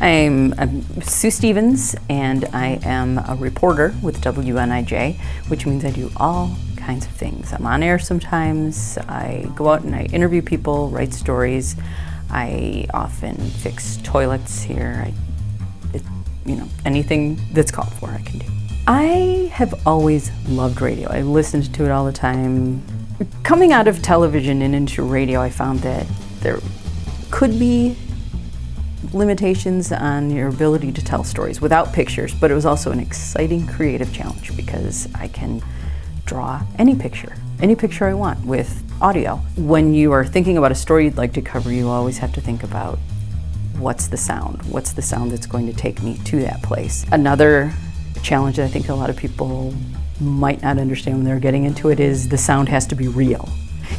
I'm Sue Stevens, and I am a reporter with WNIJ, which means I do all kinds of things. I'm on air sometimes, I go out and I interview people, write stories. I often fix toilets here. Anything that's called for, I can do. I have always loved radio. I listened to it all the time. Coming out of television and into radio, I found that there could be limitations on your ability to tell stories without pictures, but it was also an exciting creative challenge because I can draw any picture I want with audio. When you are thinking about a story you'd like to cover, you always have to think about what's the sound that's going to take me to that place. Another challenge that I think a lot of people might not understand when they're getting into it is the sound has to be real.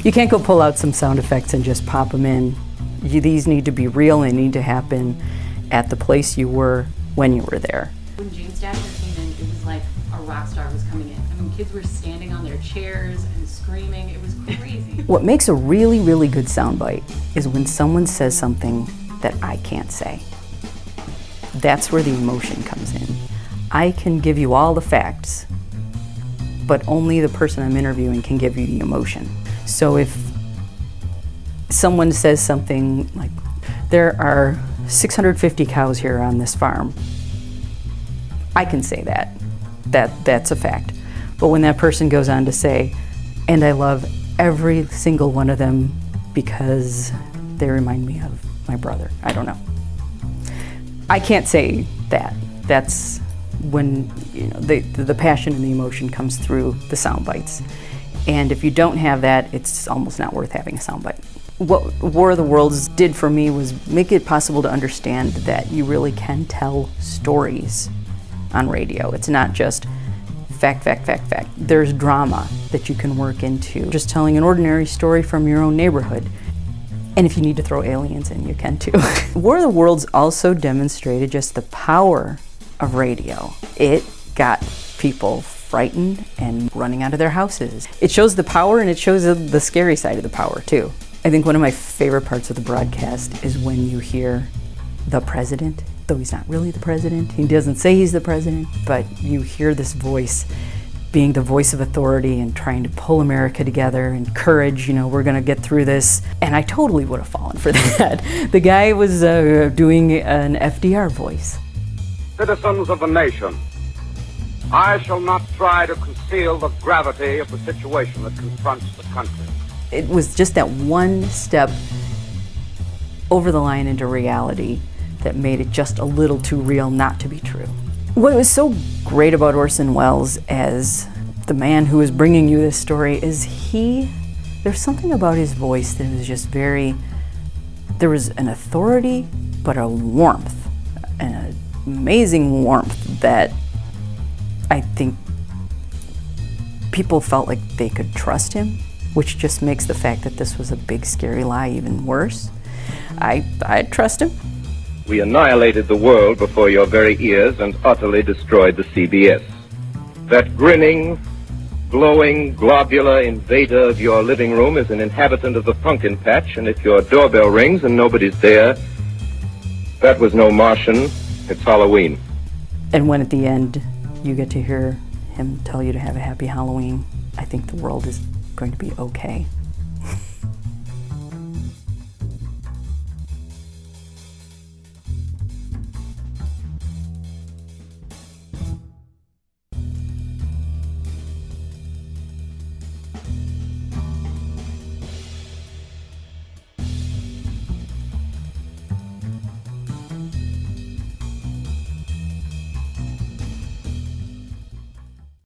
You can't go pull out some sound effects and just pop them in. These need to be real and need to happen at the place you were when you were there. When Jane's dad came in, it was like a rock star was coming in. I mean, kids were standing on their chairs and screaming. It was crazy. What makes a really, really good soundbite is when someone says something that I can't say. That's where the emotion comes in. I can give you all the facts, but only the person I'm interviewing can give you the emotion. So if someone says something like, there are 650 cows here on this farm, I can say that's a fact. But when that person goes on to say, and I love every single one of them because they remind me of my brother, I don't know. I can't say that. That's when the passion and the emotion comes through the sound bites. And if you don't have that, it's almost not worth having a sound bite. What War of the Worlds did for me was make it possible to understand that you really can tell stories on radio. It's not just fact. There's drama that you can work into. Just telling an ordinary story from your own neighborhood. And if you need to throw aliens in, you can too. War of the Worlds also demonstrated just the power of radio. It got people frightened and running out of their houses. It shows the power and it shows the scary side of the power too. I think one of my favorite parts of the broadcast is when you hear the president, though he's not really the president. He doesn't say he's the president, but you hear this voice being the voice of authority and trying to pull America together and courage, we're gonna get through this. And I totally would have fallen for that. The guy was doing an FDR voice. Citizens of the nation, I shall not try to conceal the gravity of the situation that confronts the country. It was just that one step over the line into reality that made it just a little too real not to be true. What was so great about Orson Welles as the man who was bringing you this story is there's something about his voice that was just there was an authority, but a warmth, an amazing warmth that I think people felt like they could trust him, which just makes the fact that this was a big, scary lie even worse. I trust him. We annihilated the world before your very ears and utterly destroyed the CBS. That grinning, glowing, globular invader of your living room is an inhabitant of the pumpkin patch, and if your doorbell rings and nobody's there, that was no Martian, it's Halloween. And when at the end you get to hear him tell you to have a happy Halloween, I think the world is going to be okay.